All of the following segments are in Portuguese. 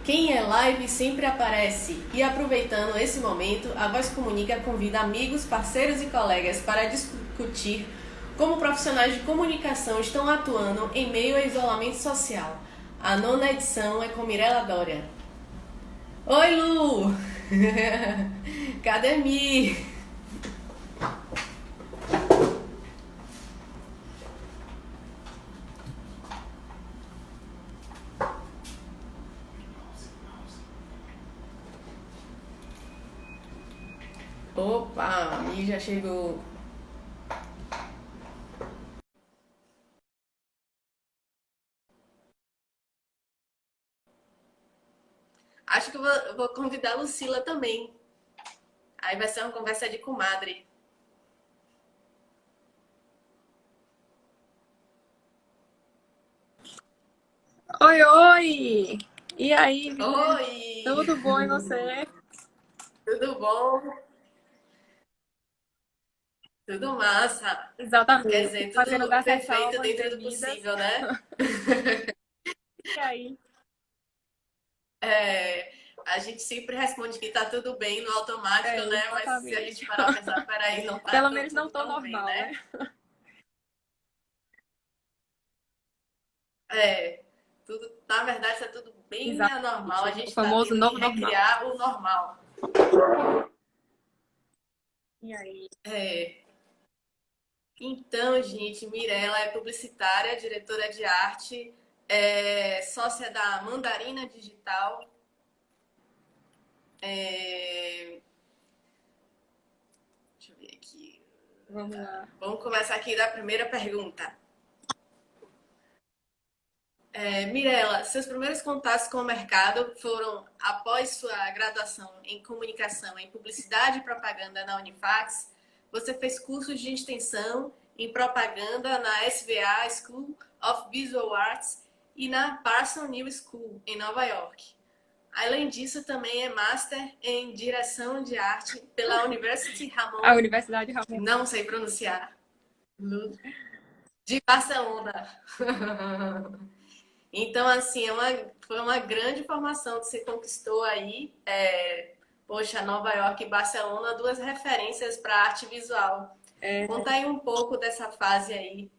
Quem é live sempre aparece. E aproveitando esse momento, a Voz Comunica convida amigos, parceiros e colegas para discutir como profissionais de comunicação estão atuando em meio ao isolamento social. A nona edição é com Mirela Dória. Oi, Lu! Cadê Mi? Opa, a Mi já chegou. Acho que eu vou convidar a Lucila também. Aí vai ser uma conversa de comadre. Oi, oi! E aí, Viviane? Oi! Tudo bom e você? Tudo bom? Tudo massa. Quer Exatamente. dizer, Fazendo tudo das perfeito ressalvas dentro do devidas. possível, né? E aí? É, a gente sempre responde que tá tudo bem no automático, É, né? Mas se a exatamente. gente parar pra pensar, peraí, não tá Pelo menos não tudo tô tão bem, normal, né? né? É, tudo, na verdade, tá tudo bem anormal. A Exatamente. O gente tá famoso tendo que novo normal. recriar o normal. E aí? É, então, gente, Mirella é publicitária, diretora de arte, é sócia da Mandarina Digital. É, deixa eu ver aqui. Vamos lá. Vamos começar aqui da primeira pergunta. Mirela, seus primeiros contatos com o mercado foram após sua graduação em comunicação em publicidade e propaganda na Unifax. Você fez cursos de extensão em propaganda na SVA School of Visual Arts e na Parsons New School, em Nova York. Além disso, também é Master em Direção de Arte pela University A Ramon, Universidade Ramon. não sei pronunciar, de Barcelona. Então, assim, foi uma grande formação que você conquistou aí. Poxa, Nova York e Barcelona, duas referências para arte visual. É, Conta aí um pouco dessa fase aí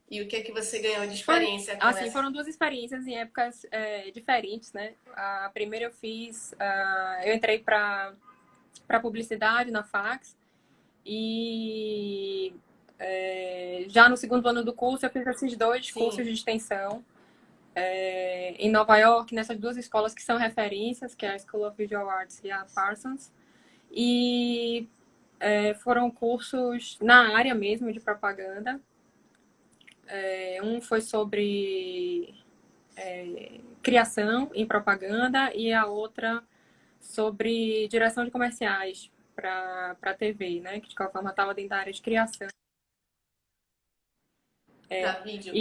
e o que é que você ganhou de foi, experiência com assim, essa. foram duas experiências em épocas diferentes, né? A primeira eu fiz, eu entrei para publicidade na Fax. E já no segundo ano do curso, eu fiz esses dois cursos Sim, de extensão em Nova York, nessas duas escolas que são referências, que é a School of Visual Arts e a Parsons. E foram cursos na área mesmo de propaganda. Um foi sobre criação em propaganda e a outra sobre direção de comerciais para a TV, né? Que de qualquer forma estava dentro da área de criação. para vídeo.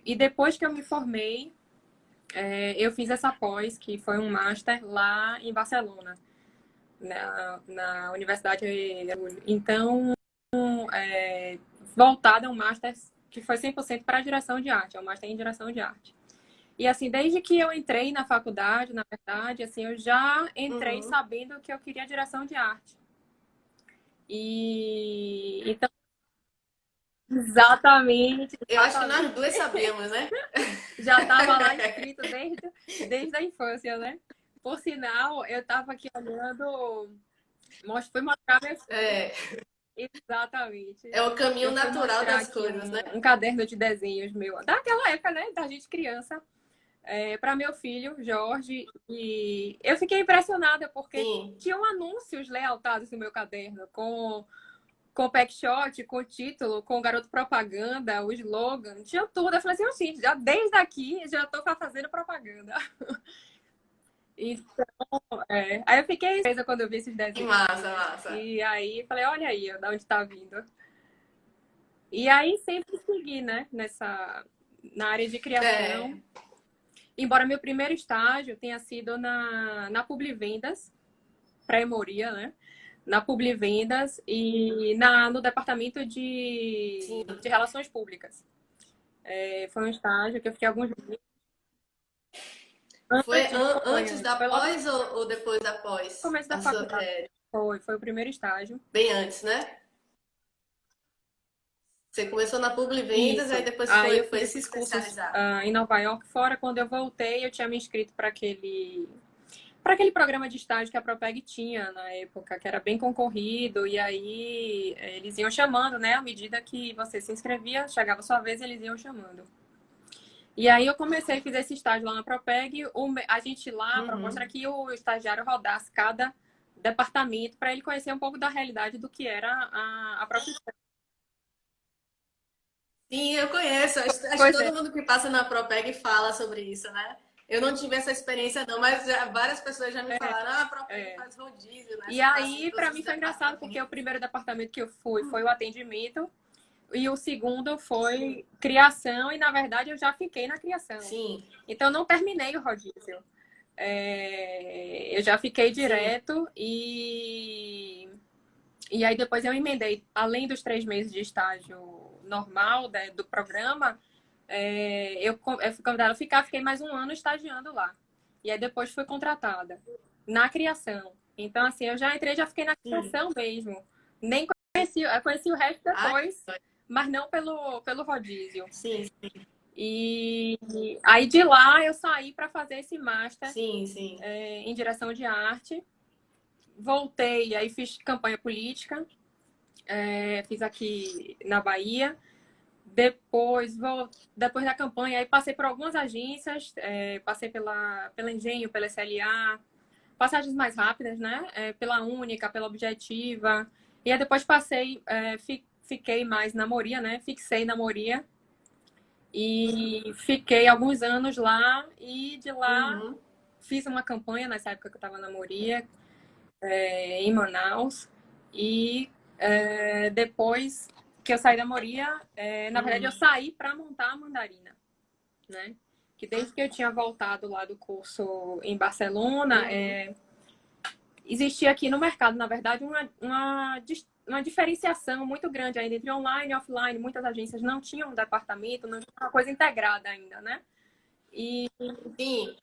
E depois que eu me formei, eu fiz essa pós, que foi um master lá em Barcelona, na Universidade. Então, voltada a um master que foi 100% para a direção de arte, é um master em direção de arte. E assim, desde que eu entrei na faculdade, na verdade, assim, eu já entrei Uhum. sabendo que eu queria direção de arte. E então, exatamente, Eu acho que nós exatamente. duas sabíamos, né? Já estava lá escrito desde a infância, né? Por sinal, eu estava aqui olhando, fui mostrar meu filho. É, Exatamente. é o caminho Eu fui natural mostrar das aqui coisas, né? um caderno de desenhos meu, daquela época, né? Da gente criança, para meu filho, Jorge. E eu fiquei impressionada porque Sim. tinham anúncios lealtados no meu caderno, com o packshot, com o título, com o garoto propaganda, o slogan, tinha tudo. Eu falei assim, já desde aqui já estou fazendo propaganda. Então, aí eu fiquei surpresa quando eu vi esses Que desenhos. massa, massa. E aí falei, olha aí, ó, da onde está vindo. E aí sempre segui, né, na área de criação. É, Embora meu primeiro estágio tenha sido na Publivendas, pré-moria, né? Na Publivendas e no departamento sim. de relações públicas. Foi um estágio que eu fiquei alguns meses. Foi Foi antes antes. da Foi logo no pós ou depois da pós? começo da faculdade. Foi o primeiro estágio. Bem antes, né? Você começou na Publi Vendas, aí Isso. depois Aí eu fiz foi se esses cursos especializar. em Nova York. Fora, quando eu voltei, eu tinha me inscrito para aquele programa de estágio que a Propeg tinha na época, que era bem concorrido, e aí eles iam chamando, né? À medida que você se inscrevia, chegava a sua vez, eles iam chamando. E aí eu comecei, fiz esse estágio lá na Propeg. A gente lá, a proposta era que o estagiário rodasse cada departamento para ele conhecer um pouco da realidade do que era a profissão. Sim, eu conheço. Acho que Pois é, todo mundo que passa na Propeg fala sobre isso, né? Eu não tive essa experiência, não, mas várias pessoas já me falaram: ah, a Propeg é. faz rodízio, né? E Você passa em aí, todos para os mim, foi engraçado, porque o departamentos. primeiro departamento que eu fui foi o atendimento, e o segundo foi criação, e na verdade eu já fiquei na criação. Sim, Então, eu não terminei o rodízio. Eu já fiquei sim. direto e aí depois eu emendei, além dos 3 meses de estágio normal do programa, eu fui convidada a ficar, fiquei mais um ano estagiando lá. E aí depois fui contratada na criação. Então, assim, eu já entrei, já fiquei na Sim. criação mesmo. Nem conheci, eu conheci o resto Ai, depois, mas não pelo rodízio. sim, E aí de lá eu saí para fazer esse master sim, sim. em direção de arte. Voltei, aí fiz campanha política, fiz aqui na Bahia. Depois da campanha, aí passei por algumas agências, passei pela Engenho, pela SLA, passagens mais rápidas, né? Pela Única, pela Objetiva. E aí depois fiquei mais na Moria, né? Fixei na Moria. E fiquei alguns anos lá. E de lá Uhum, fiz uma campanha nessa época que eu estava na Moria, em Manaus. E depois que eu saí da Moria, na verdade eu uhum, saí para montar a Mandarina, né? Que desde que eu tinha voltado lá do curso em Barcelona, uhum. existia aqui no mercado, na verdade, uma diferenciação muito grande ainda entre online e offline. Muitas agências não tinham um departamento, não tinha uma coisa integrada ainda, né? E, Sim,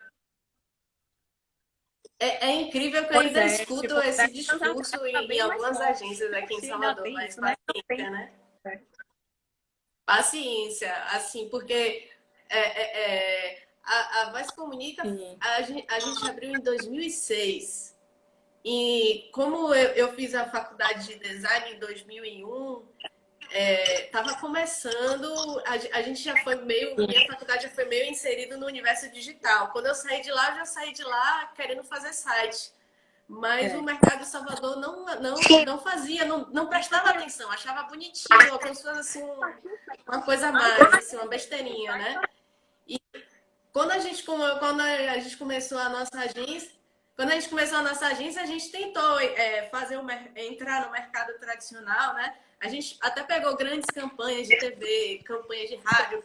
é incrível que eu pois ainda é, escuto tipo, 10 esse anos atrás discurso era em bem mais algumas forte. agências aqui em Hoje ainda Salvador, tem mas isso, né? Não paciência, tem. né? Paciência, assim, porque a Voz Comunica, Sim. a gente abriu em 2006. E como eu fiz a faculdade de design em 2001, estava começando, a gente já foi meio, minha faculdade já foi meio inserida no universo digital. Quando eu saí de lá, eu já saí de lá querendo fazer site. Mas o É. mercado de Salvador não fazia, não prestava atenção, achava bonitinho, como se fosse assim, uma coisa a mais, assim, uma besteirinha, né? Quando a gente começou a nossa agência, quando a gente começou a nossa agência, a gente tentou entrar no mercado tradicional, né? A gente até pegou grandes campanhas de TV, campanhas de rádio,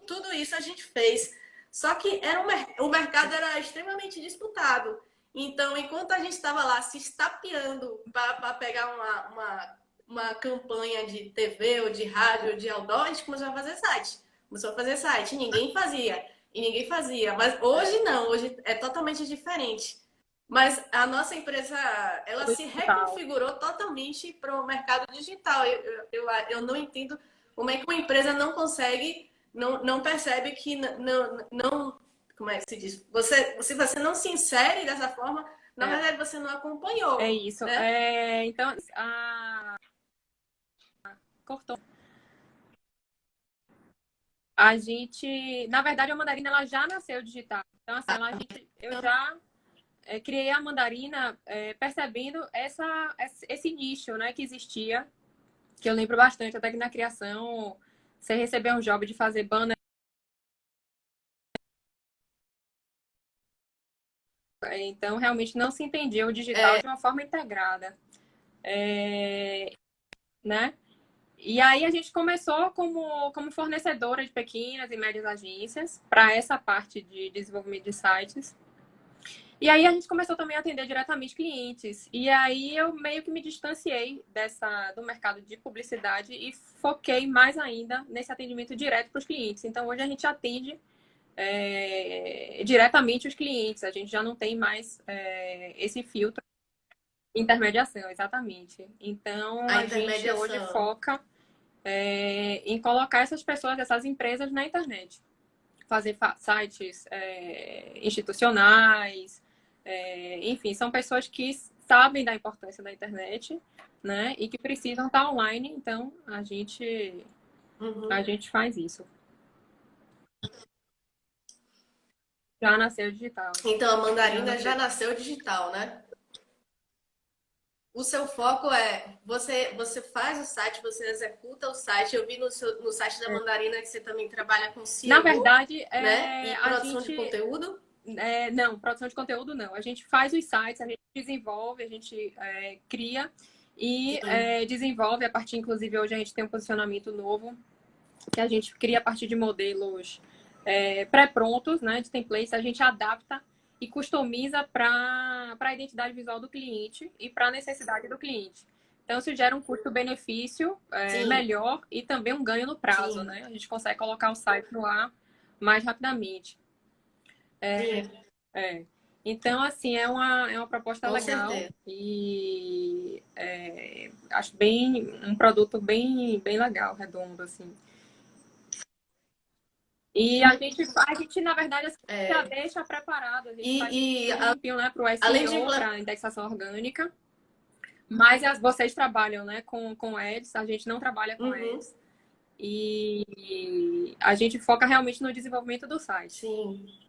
tudo isso a gente fez. Só que o mercado era extremamente disputado. Então, enquanto a gente estava lá se estapeando para pegar uma campanha de TV ou de rádio ou de outdoor, a gente começou a fazer site. Começou a fazer site, ninguém fazia. E ninguém fazia. Mas hoje não, hoje é totalmente diferente. Mas a nossa empresa, ela Tudo se digital. reconfigurou totalmente para o mercado digital. Eu não entendo como é que uma empresa não consegue, não percebe que não, como é que se diz? Se você não se insere dessa forma, na É, verdade você não é acompanhou, isso. né? Então, cortou. A gente, na verdade, a Mandarina ela já nasceu digital. Então, assim, eu já criei a Mandarina percebendo esse nicho, né, que existia, que eu lembro bastante, até que na criação você recebeu um job de fazer banner. Então, realmente não se entendia o digital de uma forma integrada, né? E aí a gente começou como fornecedora de pequenas e médias agências para essa parte de desenvolvimento de sites. E aí a gente começou também a atender diretamente clientes. E aí eu meio que me distanciei do mercado de publicidade e foquei mais ainda nesse atendimento direto para os clientes. Então hoje a gente atende diretamente os clientes. A gente já não tem mais esse filtro de intermediação, exatamente. Então, A a gente hoje intermediação. foca em colocar essas pessoas, essas empresas na internet. Fazer sites institucionais, enfim, são pessoas que sabem da importância da internet, né? E que precisam estar online, então a Uhum. gente faz isso. Já nasceu digital. Então, a Já Mandarina nasceu. já nasceu digital, né? O seu foco é você faz o site, você executa o site. Eu vi no site da Mandarina que você também trabalha com Na SEO, verdade, né? E a produção de gente. conteúdo. Não, produção de conteúdo não. A gente faz os sites, a gente desenvolve, a gente cria e Sim, desenvolve a partir, inclusive, hoje a gente tem um posicionamento novo que a gente cria a partir de modelos pré-prontos, né, de templates, a gente adapta e customiza para a identidade visual do cliente e para a necessidade do cliente. Então, isso gera um custo-benefício sim, melhor e também um ganho no prazo, sim, né? A gente consegue colocar o site no ar mais rapidamente. sim, É. Então, assim, é uma proposta com legal certeza. e acho bem um produto bem legal, redondo, assim. E a gente, na verdade, assim, já É, deixa preparado, a gente faz e tudo limpinho, né, para o além de SEO, para indexação orgânica. Mas vocês trabalham, né, com ads, a gente não trabalha com uhum, ads. E a gente foca realmente no desenvolvimento do site. sim,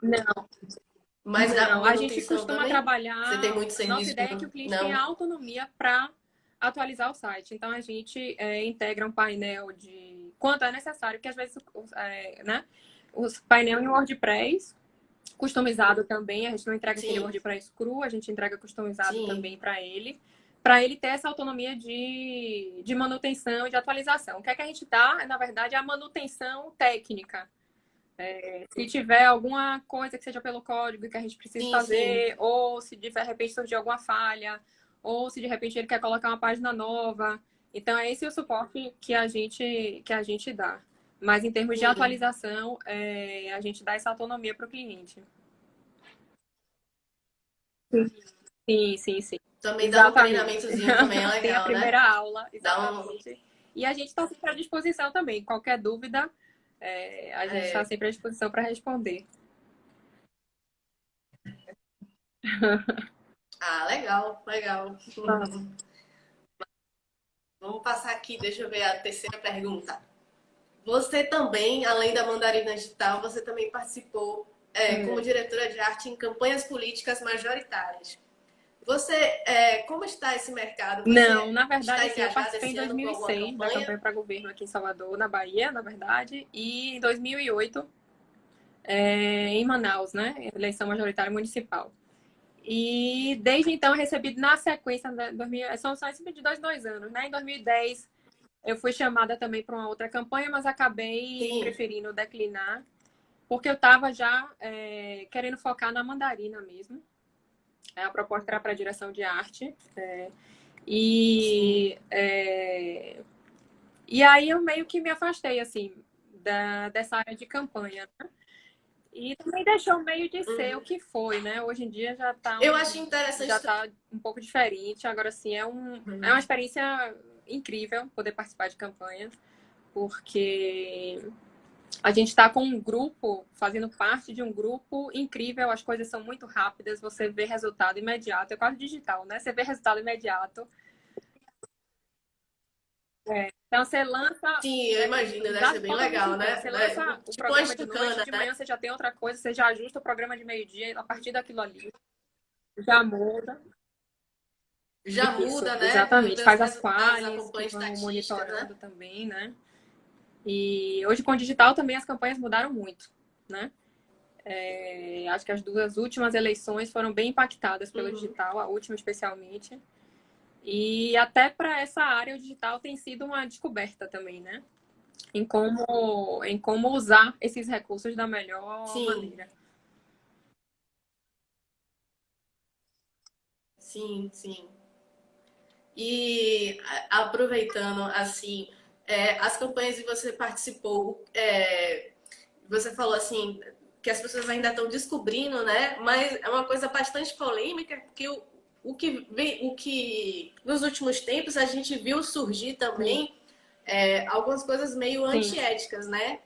Não, mas da não. A gente manutenção costuma também? Você tem trabalhar. muito Nossa serviço? ideia é que o cliente tenha Não? autonomia para atualizar o site. Então a gente integra um painel de quanto é necessário, que às vezes, né, os painel em WordPress customizado também. A gente não entrega aquele Sim, WordPress cru, a gente entrega customizado sim, também para ele ter essa autonomia de manutenção e de atualização. O que é que a gente dá, na verdade, é a manutenção técnica. Se tiver alguma coisa que seja pelo código que a gente precisa sim, sim. fazer, ou se de repente surgir alguma falha, ou se de repente ele quer colocar uma página nova. Então, é esse o suporte que a gente dá. Mas em termos de Sim, atualização, a gente dá essa autonomia para o cliente. Sim, sim, sim. também dá um Exatamente. treinamentozinho também é Tem a legal, né? primeira aula, Dá um, exatamente. E a gente está sempre à disposição também. Qualquer dúvida, a gente está sempre à disposição para responder. legal, legal. Nossa. Vamos passar aqui, deixa eu ver a terceira pergunta. Você também, além da Mandarina Digital, você também participou como diretora de arte em campanhas políticas majoritárias. Você, como está esse mercado? Não, Você na verdade, está assim, eu engajada participei em esse ano com alguma 2006 da campanha? campanha para governo aqui em Salvador, na Bahia, na verdade, e em 2008 em Manaus, né? Eleição majoritária municipal. E desde então eu recebi na sequência, são só sempre de dois anos, né? Em 2010 eu fui chamada também para uma outra campanha, mas acabei Sim. preferindo declinar, porque eu estava já querendo focar na Mandarina mesmo. A proposta era para direção de arte. Sim. E, e aí eu meio que me afastei, assim, dessa área de campanha. E também deixou meio de ser o Uhum. que foi, né? Hoje em dia Eu acho já interessante. tá um pouco diferente. Agora, sim, é uma experiência incrível poder participar de campanha, porque a gente está com um grupo, fazendo parte de um grupo incrível, as coisas são muito rápidas, você vê resultado imediato, é quase digital, né? Você vê resultado imediato. Então você lança, Sim, eu imagino, deve ser bem totalmente legal, instantâneo. né? Você lança o Tipo uma programa de noite, gincana, de né? manhã você já tem outra coisa, você já ajusta o programa de meio-dia a partir daquilo ali, já muda. Já Isso, muda, né? exatamente. Tem os Faz as resultados, qualis que acompanha vão estatísticas, né? monitorando também, né? E hoje com o digital também as campanhas mudaram muito, né? Acho que as duas últimas eleições foram bem impactadas pelo Uhum. digital, a última especialmente. E até para essa área o digital tem sido uma descoberta também, né? Em como usar esses recursos da melhor Sim, maneira. sim, sim. E aproveitando, assim, as campanhas que você participou, você falou assim que as pessoas ainda estão descobrindo, né? Mas é uma coisa bastante polêmica, porque o que nos últimos tempos a gente viu surgir também algumas coisas meio Sim, antiéticas, né?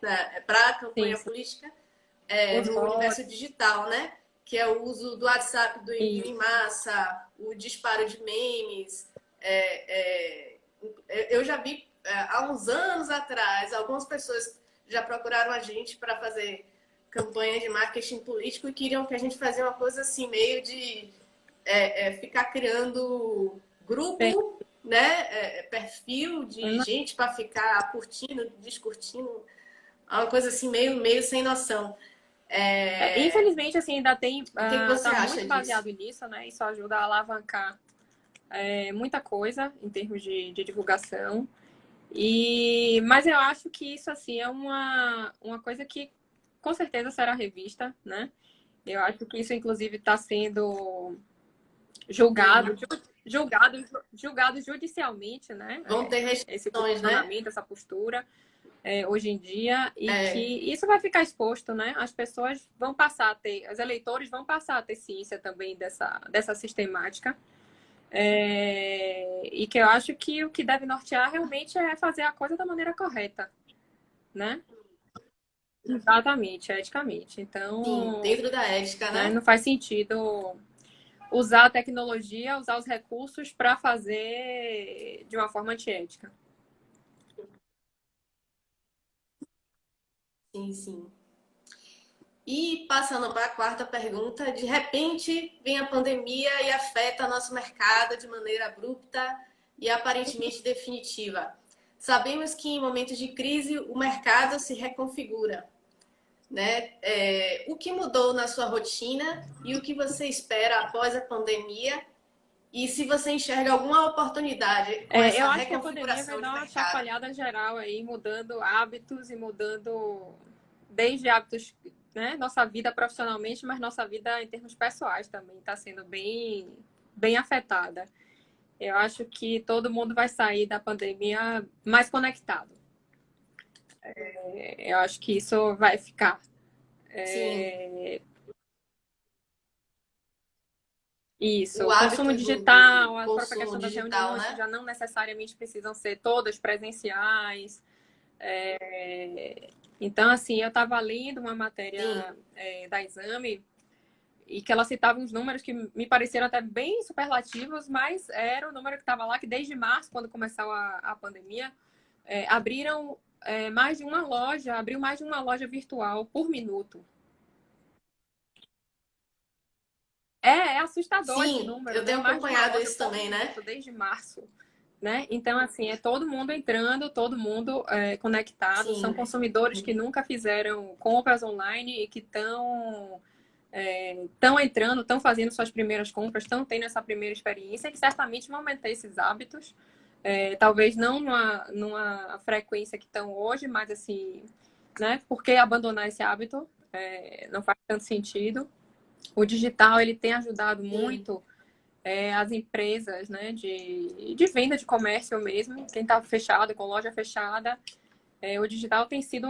Para a sim, campanha sim. política Os no universo bots, digital, né? Que é o uso do WhatsApp, do envio em isso. massa, o disparo de memes. Eu já vi há uns anos atrás, algumas pessoas já procuraram a gente para fazer campanha de marketing político e queriam que a gente fazia uma coisa assim, meio de ficar criando Tem- grupo, né? Perfil de gente para ficar curtindo, descurtindo, uma coisa assim, meio sem noção. Infelizmente, assim, ainda tem, O que você tá acha muito disso? baseado nisso, né? Isso ajuda a alavancar muita coisa em termos de divulgação. Mas eu acho que isso, assim, é uma coisa que com certeza será revista, né? Eu acho que isso, inclusive, está sendo Sim. julgado, julgado, julgado judicialmente, né? Vão ter Esse restrições, né? posicionamento, essa postura hoje em dia, e que isso vai ficar exposto, né? As pessoas vão passar a ter, os eleitores vão passar a ter ciência também dessa sistemática. E que eu acho que o que deve nortear realmente é fazer a coisa da maneira correta, né? Exatamente, eticamente. Sim, Então, dentro da ética, né, né? não faz sentido usar a tecnologia, usar os recursos para fazer de uma forma antiética. Sim, sim. E passando para a quarta pergunta, de repente vem a pandemia e afeta nosso mercado de maneira abrupta e aparentemente definitiva. Sabemos que em momentos de crise o mercado se reconfigura, né? O que mudou na sua rotina e o que você espera após a pandemia? E se você enxerga alguma oportunidade com essa Eu acho que a pandemia vai reconfiguração de dar uma mercado? chacoalhada geral aí, mudando hábitos e mudando desde hábitos, né, nossa vida profissionalmente, mas nossa vida em termos pessoais também está sendo bem afetada. Eu acho que todo mundo vai sair da pandemia mais conectado. Eu acho que isso vai ficar. Sim, Isso, o o consumo hábito do digital, a própria consumo questão das digital, reuniões, que né? já não necessariamente precisam ser todas presenciais. Então, assim, eu estava lendo uma Sim, matéria da Exame e que ela citava uns números que me pareceram até bem superlativos, mas era o número que estava lá, que desde março, quando começou a pandemia, abriram abriu mais de uma loja virtual por minuto. É assustador esse sim, número, eu né? tenho Mais de uma acompanhado loja isso por também, né? minuto desde março. Né? Então, assim, é todo mundo entrando, todo mundo conectado. São Sim, consumidores que nunca fizeram compras online e que estão entrando, estão fazendo suas primeiras compras, estão tendo essa primeira experiência, que certamente vão manter esses hábitos. Talvez não numa frequência que estão hoje, mas assim, né? Por que abandonar esse hábito? Não faz tanto sentido. O digital ele tem ajudado sim, muito as empresas, né, de venda de comércio mesmo, quem está fechado, com loja fechada. O digital tem sido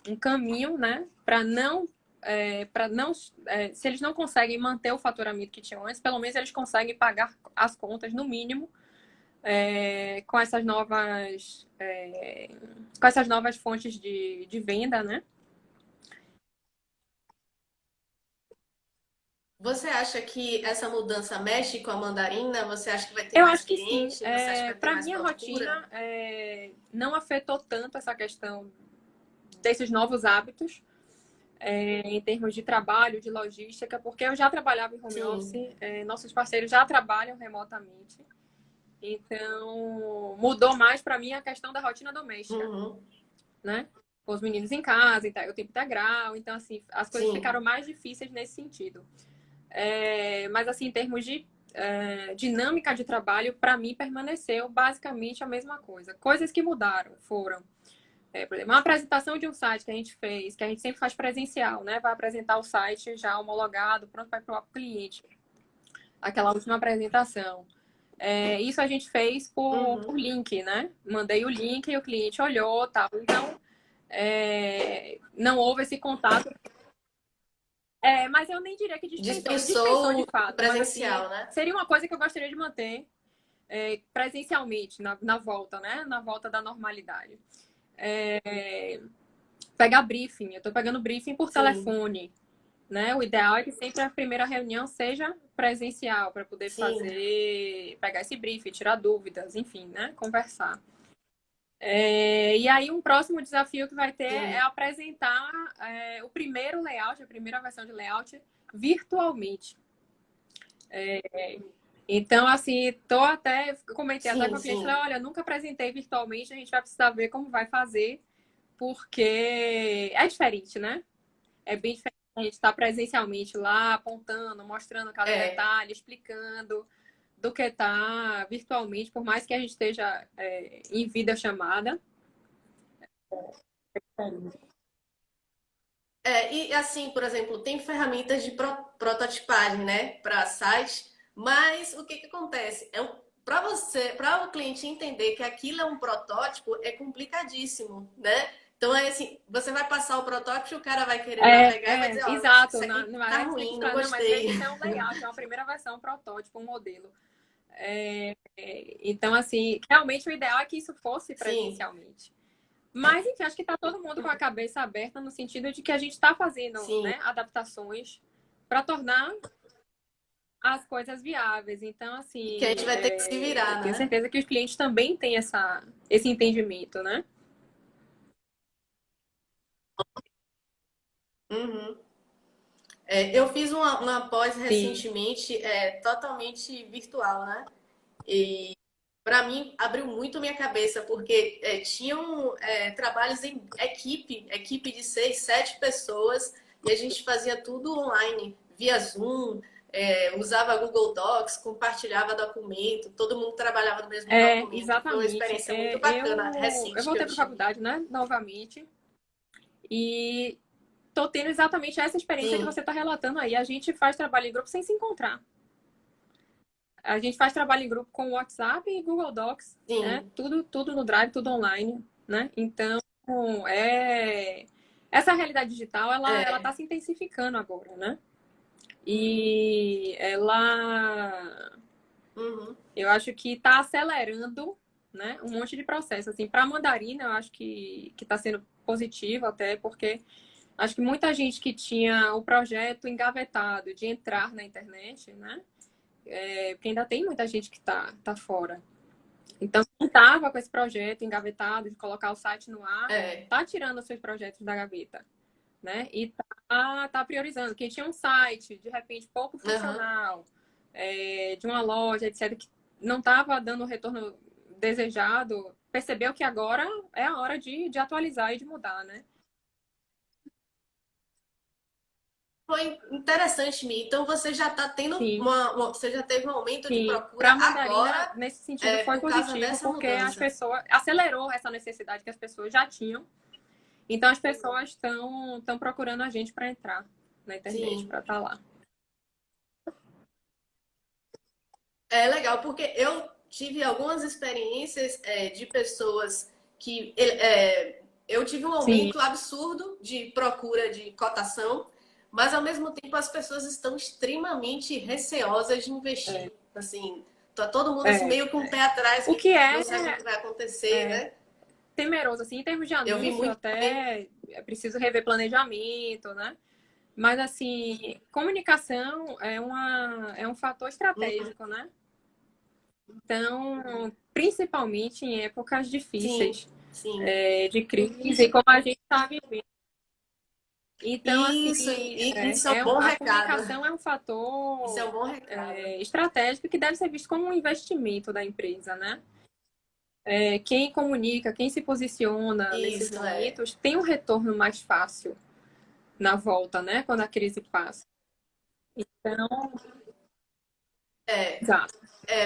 um caminho, né, para não, se eles não conseguem manter o faturamento que tinham antes, pelo menos eles conseguem pagar as contas no mínimo com com essas novas fontes de venda, né? você acha que essa mudança mexe com a mandarina? Você acha que vai ter Eu mais acho que sim. cliente? Você acha que vai ter Para mais minha procura? rotina, não afetou tanto essa questão desses novos hábitos em termos de trabalho, de logística, porque eu já trabalhava em home Sim. office, nossos parceiros já trabalham remotamente. Então, mudou mais para mim a questão da rotina doméstica, Uhum. né? Com os meninos em casa, o tempo integral. Então, assim, as coisas Sim. ficaram mais difíceis nesse sentido. Mas, assim, em termos de dinâmica de trabalho, para mim, permaneceu basicamente a mesma coisa. Coisas que mudaram foram, por exemplo, uma apresentação de um site que a gente fez, que a gente sempre faz presencial, né? Vai apresentar o site já homologado, pronto para o cliente. Aquela última apresentação. Isso a gente fez por Uhum. link, né? Mandei o link e o cliente olhou, tal. Então, não houve esse contato. Mas eu nem diria que dispensou de Dispensou o fato, mas assim, presencial, né? seria uma coisa que eu gostaria de manter presencialmente, na volta, né? Na volta da normalidade. Pegar briefing, eu estou pegando briefing por Sim, telefone, né? O ideal é que sempre a primeira reunião seja presencial, para poder sim, pegar esse briefing, tirar dúvidas, enfim, né? Conversar. E aí, um próximo desafio que vai ter é sim. apresentar o primeiro layout, a primeira versão de layout, virtualmente. Então, assim, comentei até com Sim, a cliente, sim. falei, olha, nunca apresentei virtualmente, a gente vai precisar ver como vai fazer, porque é diferente, né? É bem diferente a gente estar presencialmente lá, apontando, mostrando cada É. detalhe, explicando, do que estar virtualmente, por mais que a gente esteja em vida chamada. E assim, por exemplo, tem ferramentas de prototipagem, né, para site, mas o que que acontece? Para você, para o cliente entender que aquilo é um protótipo, é complicadíssimo, né? Então é assim, você vai passar o protótipo e o cara vai querer lá pegar e vai dizer, ó, Exato. isso aqui No tá Alex tem que ruim, não explicar, não, mas gostei. esse é um layout, é uma primeira versão, um protótipo, um modelo. Então, assim, realmente o ideal é que isso fosse Sim, presencialmente. Mas, enfim, acho que está todo mundo com a cabeça aberta no sentido de que a gente está fazendo, sim. né, adaptações para tornar as coisas viáveis. Então, Que a assim, gente vai ter que se virar, tenho né? certeza que os clientes também têm esse entendimento, né? Uhum. Eu fiz uma pós Sim, recentemente, totalmente virtual, né? E para mim abriu muito minha cabeça, porque tinham trabalhos em equipe de 6, 7 pessoas, e a gente fazia tudo online, via Zoom, usava Google Docs, compartilhava documento, todo mundo trabalhava no mesmo documento. Foi uma exatamente. experiência muito bacana, Eu recente que voltei eu para a tive. faculdade, né, novamente, e tô tendo exatamente essa experiência que Sim, você está relatando aí. A gente faz trabalho em grupo sem se encontrar. A gente faz trabalho em grupo com WhatsApp e Google Docs, né? sim, Tudo no Drive, tudo online, né? Então, é... essa realidade digital, ela é, está se intensificando agora, né? E ela, uhum, eu acho que está acelerando, né? Um monte de processo. Assim, para a Mandarina, eu acho que está sendo positivo até, porque acho que muita gente que tinha o projeto engavetado de entrar na internet, né? Porque ainda tem muita gente que tá fora. Então, quem estava com esse projeto engavetado de colocar o site no ar, é, tá tirando os seus projetos da gaveta, né? E tá priorizando. Quem tinha um site, de repente, pouco aham. funcional, de uma loja, etc., que não estava dando o retorno desejado, percebeu que agora é a hora de atualizar e de mudar, né? Foi interessante, Mi. Então você já está tendo Sim. você já teve um aumento de Sim, procura para a Mandarina, agora, nesse sentido, foi por causa positivo, dessa porque as mudança. pessoas acelerou essa necessidade que as pessoas já tinham. Então, as pessoas estão procurando a gente para entrar na internet, Sim, para estar lá. é legal porque eu tive algumas experiências de pessoas que eu tive um Sim, aumento absurdo de procura de cotação, mas ao mesmo tempo as pessoas estão extremamente receosas de investir. Assim, tá todo mundo assim é. meio com o pé atrás, O que que não sabe o que vai acontecer, é né? temeroso, assim, em termos de Eu vi anúncio, muito também. até é preciso rever planejamento, né? Mas, assim, comunicação é um fator estratégico, né? Então, principalmente em épocas Sim, difíceis, sim. de crise, como a gente está vivendo. Então, assim, Isso, isso é um bom a recado. comunicação é um Isso é fator um bom recado. estratégico que deve ser visto como um investimento da empresa, né? Quem comunica, quem se posiciona nesses Isso é. momentos tem um retorno mais fácil na volta, né? Quando a crise passa. Então, É, exato.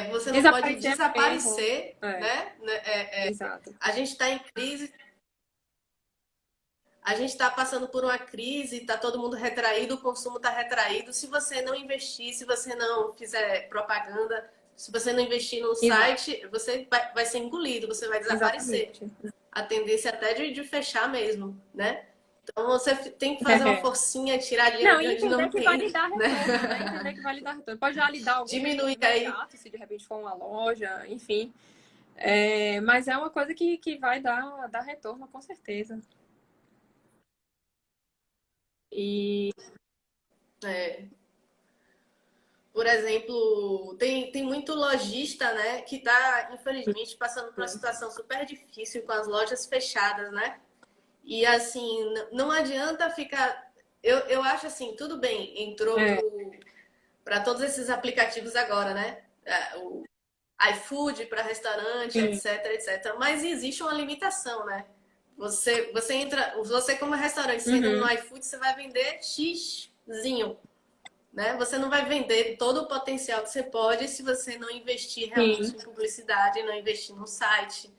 você não pode Desaparecer é um erro. desaparecer, É, né? exato. A gente está em crise, a gente está passando por uma crise, está todo mundo retraído, o consumo está retraído. Se você não investir, se você não fizer propaganda, Se você não investir no Exato. site, você vai ser engolido, você vai desaparecer. Exatamente. A tendência até de fechar mesmo, né? Então você tem que fazer uma forcinha, tirar dinheiro Não, de e onde entender não que vai tem, lhe dar né? retorno, né? Entender que vai lhe dar retorno. Pode já lhe dar algum Diminuir prejuízo aí. imediato, se de repente for uma loja, enfim. Mas é uma coisa que vai dar retorno, com certeza. E É, por exemplo, tem muito lojista, né, que está, infelizmente, passando por uma situação super difícil com as lojas fechadas, né? E assim, não adianta ficar. Eu acho assim, tudo bem, entrou é, para todos esses aplicativos agora, né? O iFood para restaurante, sim, etc, etc. Mas existe uma limitação, né? Você entra, você como restaurante, você entra no uhum, iFood, você vai vender xzinho, né? Você não vai vender todo o potencial que você pode se você não investir realmente sim. em publicidade, não investir no site,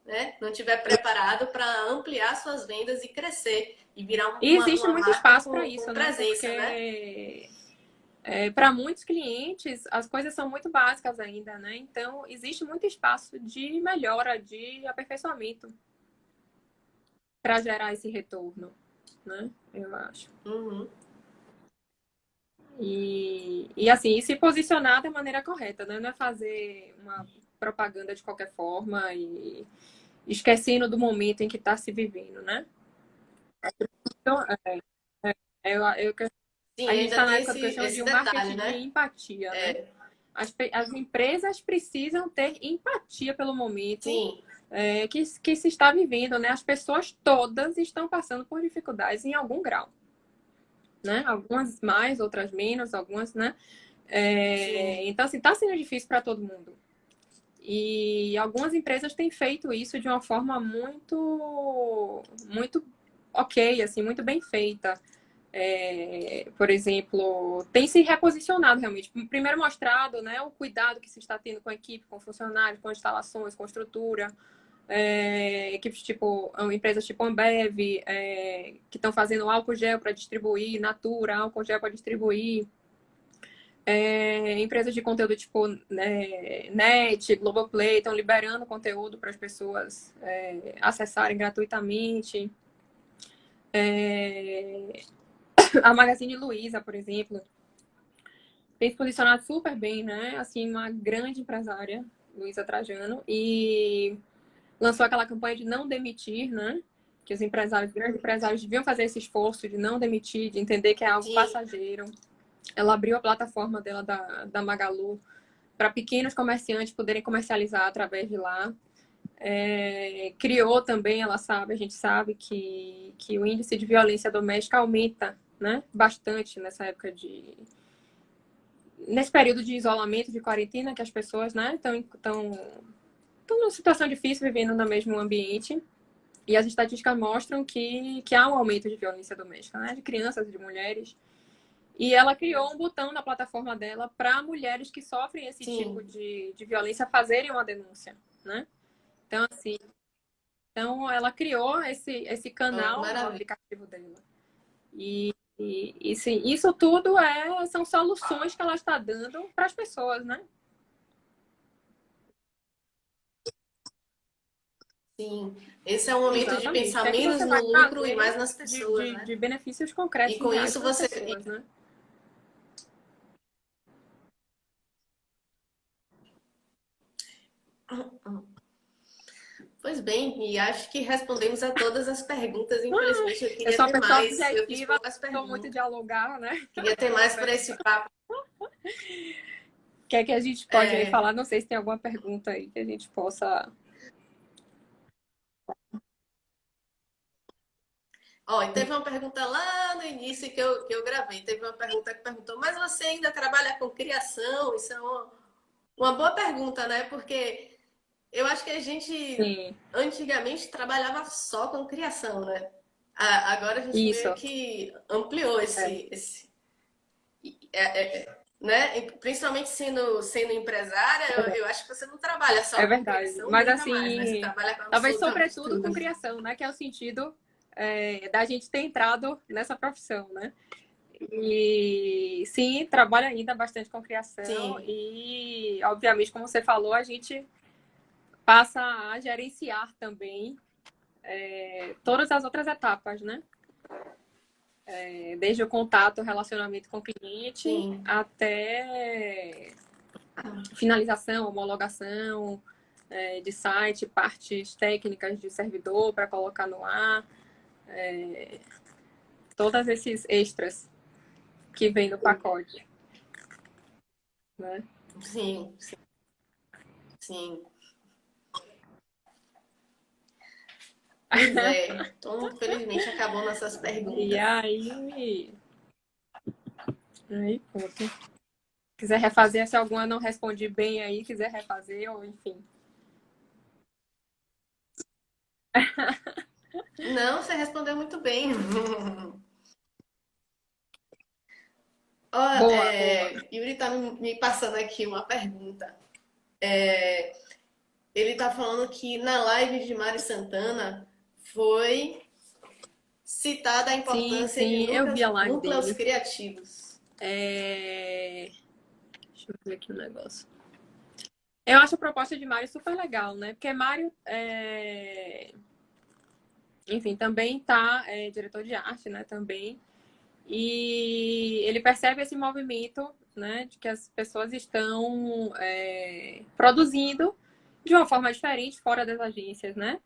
né? Não estiver preparado para ampliar suas vendas e crescer e virar E existe uma muito marca espaço para com isso, né? presença, né? Porque para muitos clientes as coisas são muito básicas ainda, né? Então existe muito espaço de melhora, de aperfeiçoamento para gerar esse retorno, né? Eu acho. Uhum. E assim, e se posicionar da maneira correta, né? Não é fazer uma propaganda de qualquer forma e esquecendo do momento em que está se vivendo, né? Então, eu, Sim, a gente ainda está na tem época do que eu chamo de esse um detalhe, marketing de né? empatia, né? É, As empresas precisam ter empatia pelo momento sim, que se está vivendo, né? As pessoas todas estão passando por dificuldades em algum grau, né? Algumas mais, outras menos, algumas, né? sim, Então, assim, está sendo difícil para todo mundo. E algumas empresas têm feito isso de uma forma muito ok, assim, muito bem feita. Por exemplo, tem se reposicionado realmente. Primeiro mostrado, né, o cuidado que se está tendo com a equipe, com funcionários, com instalações, com estrutura. Equipes tipo, empresas tipo Ambev, que estão fazendo álcool gel para distribuir, Natura, álcool gel para distribuir. Empresas de conteúdo tipo Net, Globoplay, estão liberando conteúdo para as pessoas acessarem gratuitamente. A Magazine Luiza, por exemplo, tem se posicionado super bem, né? Assim, uma grande empresária, Luiza Trajano, e lançou aquela campanha de não demitir, né? Que os empresários, grandes empresários, deviam fazer esse esforço de não demitir, de entender que é algo sim, passageiro. Ela abriu a plataforma dela da Magalu para pequenos comerciantes poderem comercializar através de lá. Criou também, ela sabe, a gente sabe que o índice de violência doméstica aumenta, né? Bastante nesse período de isolamento, de quarentena, que as pessoas, né, estão numa situação difícil, vivendo no mesmo ambiente. E as estatísticas mostram que há um aumento de violência doméstica, né, de crianças, de mulheres. E ela criou um botão na plataforma dela para mulheres que sofrem esse tipo sim. de violência fazerem uma denúncia, né? Então, assim, então ela criou esse Oh, que canal no maravilha. aplicativo dela. E sim, isso tudo são soluções que ela está dando para as pessoas, né? Sim, esse é o momento de Exatamente. O pensar que é que menos você no vai lucro e mais trazer nas pessoas, né? de benefícios E concretos e com reais isso para as você. pessoas, né? Pois bem, e acho que respondemos a todas as perguntas. Infelizmente, eu Eu queria sou uma ter pessoa mais. Eu fiz objetiva, poucas sou muito perguntas. dialogar, né? Queria ter mais para Confesso. esse papo. O que é que a gente pode aí É... falar? Não sei se tem alguma pergunta aí que a gente possa. Ó, e teve uma pergunta lá no início que eu gravei. Teve uma pergunta que perguntou: mas você ainda trabalha com criação? Isso é uma boa pergunta, né? Porque eu acho que a gente Sim, antigamente trabalhava só com criação, né? Agora a gente meio isso. que ampliou É, né? Principalmente sendo empresária, eu acho que você não trabalha só é com verdade. criação Mas nunca mais, né? Você assim, trabalha com talvez absolutamente sobretudo tudo. com criação, né? Que é o sentido da gente ter entrado nessa profissão, né? E sim, trabalho ainda bastante com criação Sim, e, obviamente, como você falou, a gente passa a gerenciar também todas as outras etapas, né? Desde o contato, o relacionamento com o cliente sim. até finalização, homologação de site, partes técnicas de servidor para colocar no ar, todos esses extras que vem no pacote, né? Sim, sim, sim. Pois é. Então, felizmente, acabou nossas E perguntas. aí pronto. Quiser refazer, se alguma não respondi bem aí, quiser refazer, ou enfim. Não, você respondeu muito bem. Ó, Boa, boa. Yuri tá me passando aqui uma pergunta. Ele tá falando que na live de Mário Santana foi citada a Sim, importância de sim, eu vi a live núcleos dele. criativos. Deixa eu ver aqui um negócio. Eu acho a proposta de Mário super legal, né? Porque Mário, enfim, também tá diretor de arte, né? Também. E ele percebe esse movimento, né? De que as pessoas estão produzindo de uma forma diferente fora das agências, né?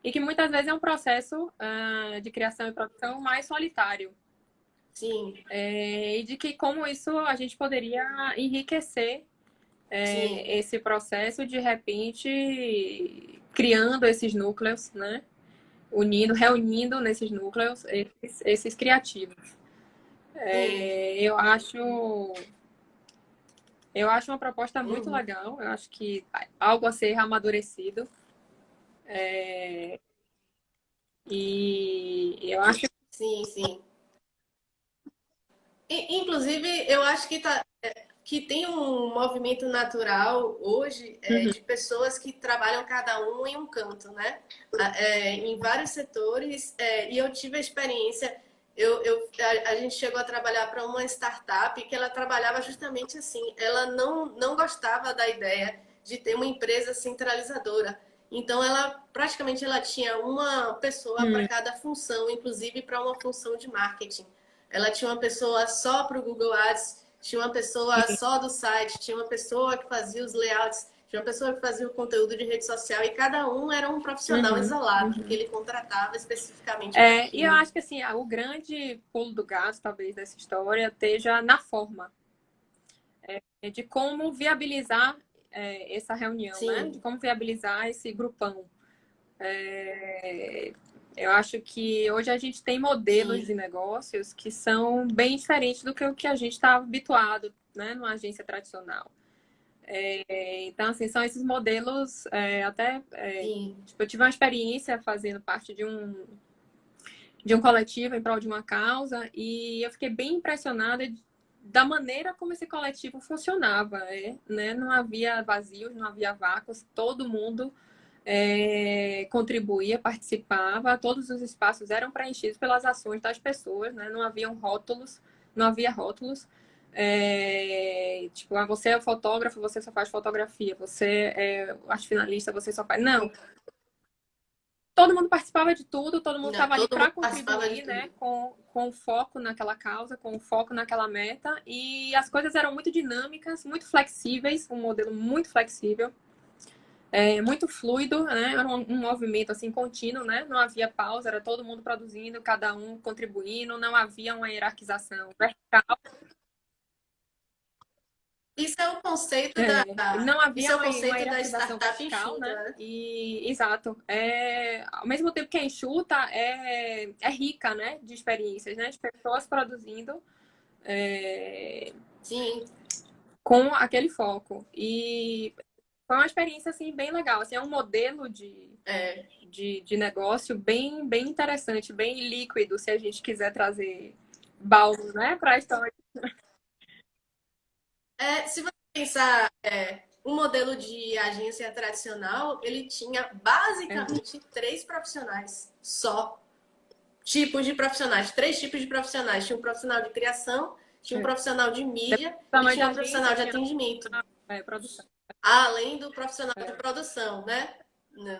E que muitas vezes é um processo de criação e produção mais solitário. Sim, E de que como isso a gente poderia enriquecer sim, esse processo de repente criando esses núcleos, né? Unindo, reunindo nesses núcleos esses criativos. sim. Eu acho uma proposta muito Uhum. legal. Eu acho que algo a ser amadurecido. E eu acho. Sim, sim. Inclusive, eu acho que tem um movimento natural hoje Uhum, de pessoas que trabalham cada um em um canto, né? Em vários setores. E eu tive a experiência. A gente chegou a trabalhar para uma startup que ela trabalhava justamente assim. Ela não gostava da ideia de ter uma empresa centralizadora. Então, ela tinha uma pessoa para uhum, cada função, inclusive para uma função de marketing. Ela tinha uma pessoa só para o Google Ads, tinha uma pessoa só do site, tinha uma pessoa que fazia os layouts, tinha uma pessoa que fazia o conteúdo de rede social e cada um era um profissional uhum, isolado que uhum. ele contratava especificamente para E eu aquilo. acho que assim, o grande pulo do gato, talvez, dessa história esteja na forma de como viabilizar essa reunião, né? De Sim, como viabilizar esse grupão. É, eu acho que hoje a gente tem modelos sim, de negócios que são bem diferentes do que o que a gente está habituado, né, numa agência tradicional. Então, assim, são esses modelos, sim, tipo, eu tive uma experiência fazendo parte de um coletivo em prol de uma causa e eu fiquei bem impressionada da maneira como esse coletivo funcionava, né? Não havia vazios, não havia vácuos, todo mundo contribuía, participava, todos os espaços eram preenchidos pelas ações das pessoas, né? Não haviam rótulos, não havia rótulos. Tipo, você é fotógrafo, você só faz fotografia, você é arte finalista, você só faz. Não, todo mundo participava de tudo, todo mundo não, estava ali todo mundo para participava de contribuir, né, tudo. com foco naquela causa, com foco naquela meta, e as coisas eram muito dinâmicas, muito flexíveis, um modelo muito flexível, muito fluido, né, era um movimento assim contínuo, né, não havia pausa, era todo mundo produzindo, cada um contribuindo, não havia uma hierarquização vertical, Isso é o conceito da, não isso havia é o uma conceito da hierarquização startup vertical, enxuta, né? né? E exato. Ao mesmo tempo que é enxuta, é rica, né? De experiências, né? De pessoas produzindo Sim, com aquele foco. E foi uma experiência assim bem legal. Assim, é um modelo é. de negócio bem, bem interessante, bem líquido, se a gente quiser trazer baldo, né, para a história. Se você pensar, um modelo de agência tradicional, ele tinha É. basicamente três profissionais só. tipos de profissionais, 3 tipos de profissionais. Tinha um profissional de criação, tinha um profissional de mídia e tinha um profissional de atendimento. Produção. Além do profissional de produção, né?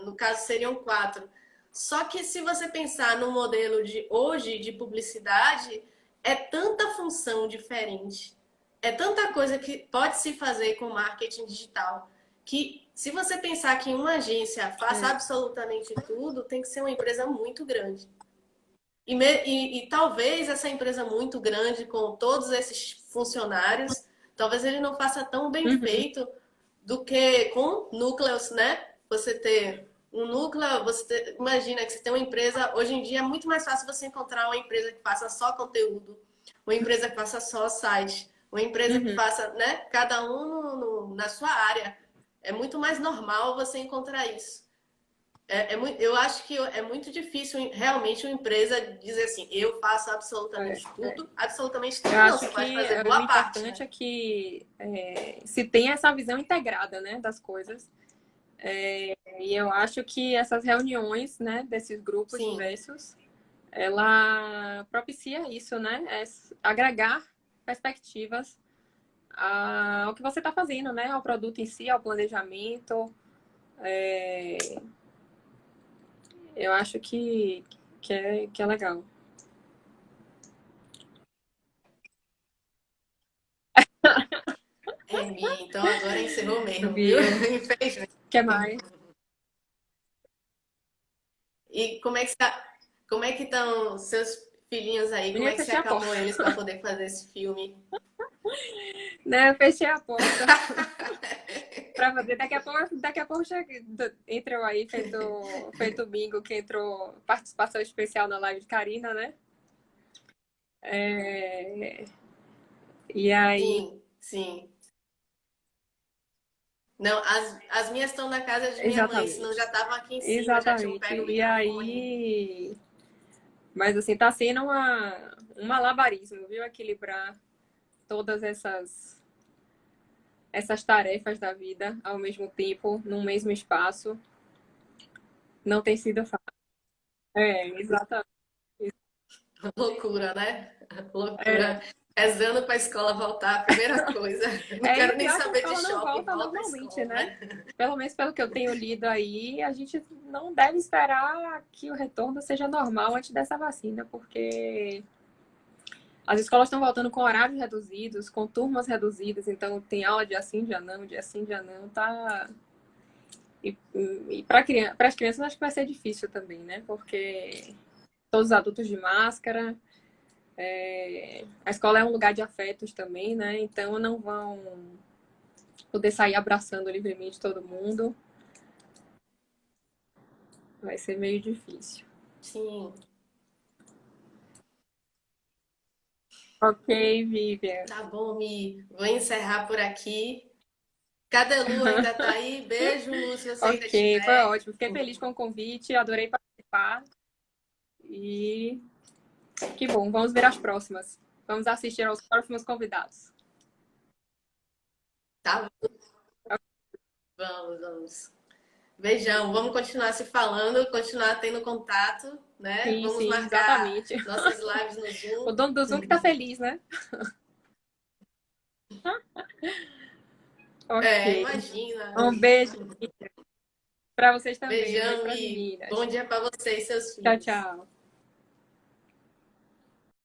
No caso, seriam 4. Só que se você pensar no modelo de hoje de publicidade, é tanta função diferente, é tanta coisa que pode se fazer com marketing digital, que se você pensar que uma agência faça absolutamente tudo, tem que ser uma empresa muito grande. E talvez essa empresa muito grande, com todos esses funcionários, talvez ele não faça tão bem feito do que com núcleos, né? Você ter um núcleo, imagina que você tem uma empresa, hoje em dia é muito mais fácil você encontrar uma empresa que faça só conteúdo, uma empresa que faça só site, uma empresa que faça, né? Cada um na sua área. É muito mais normal você encontrar isso. Eu acho que é muito difícil realmente uma empresa dizer assim, eu faço absolutamente tudo, absolutamente tudo eu não, acho você que pode fazer o boa parte. importante é que se tenha essa visão integrada, né, das coisas. E eu acho que essas reuniões, né, desses grupos Sim. diversos, ela propicia isso, né, agregar perspectivas ao que você está fazendo, né, ao produto em si, ao planejamento. Eu acho que é legal. Então agora encerrou mesmo, viu? Viu? Infelizmente. O que mais? E como é que estão seus filhinhos aí? Como Menina, é eu que você fechei a porta. acalmou eles para poder fazer esse filme? Né, eu fechei a porta pra fazer. Daqui a pouco entra eu aí, feito o bingo, que entrou participação especial na live de Karina, né? E aí, Sim, sim. Não, as minhas estão na casa de minha mãe, senão exatamente. já estavam aqui em cima, já tinham Exatamente. pego o E microfone. aí. Mas assim, tá sendo um malabarismo, viu? Equilibrar todas essas tarefas da vida ao mesmo tempo, num mesmo espaço. Não tem sido fácil. Exatamente. Loucura, né? Loucura. É, Rezando para a escola voltar, a primeira coisa. Não e o quero nem pior é que a saber de escola não shopping, volta volta à normalmente, escola, né? né? Pelo menos pelo que eu tenho lido aí, a gente não deve esperar que o retorno seja normal antes dessa vacina, porque as escolas estão voltando com horários reduzidos, com turmas reduzidas, então tem aula dia sim, dia sim, dia não, tá. E para as crianças acho que vai ser difícil também, né? Porque todos os adultos de máscara, a escola é um lugar de afetos também, né? Então não vão poder sair abraçando livremente todo mundo. Vai ser meio difícil. Sim. Ok, Vivian. Tá bom, Mi. Vou encerrar por aqui. Cadê Lu? Ainda tá aí? Beijo, Lu, se você ainda Ok, foi estiver. ótimo. Fiquei feliz com o convite, adorei participar. E que bom, vamos ver as próximas. Vamos assistir aos próximos convidados. Tá bom. Vamos. Beijão. Vamos continuar se falando, continuar tendo contato, né? Sim, Vamos sim, marcar exatamente. nossas lives no O Zoom. dono do Zoom que tá feliz, né? Ok. Imagina. Um beijo para vocês também. Um beijo Beijão para as e bom meninas. dia para você e seus Tchau, filhos. tchau.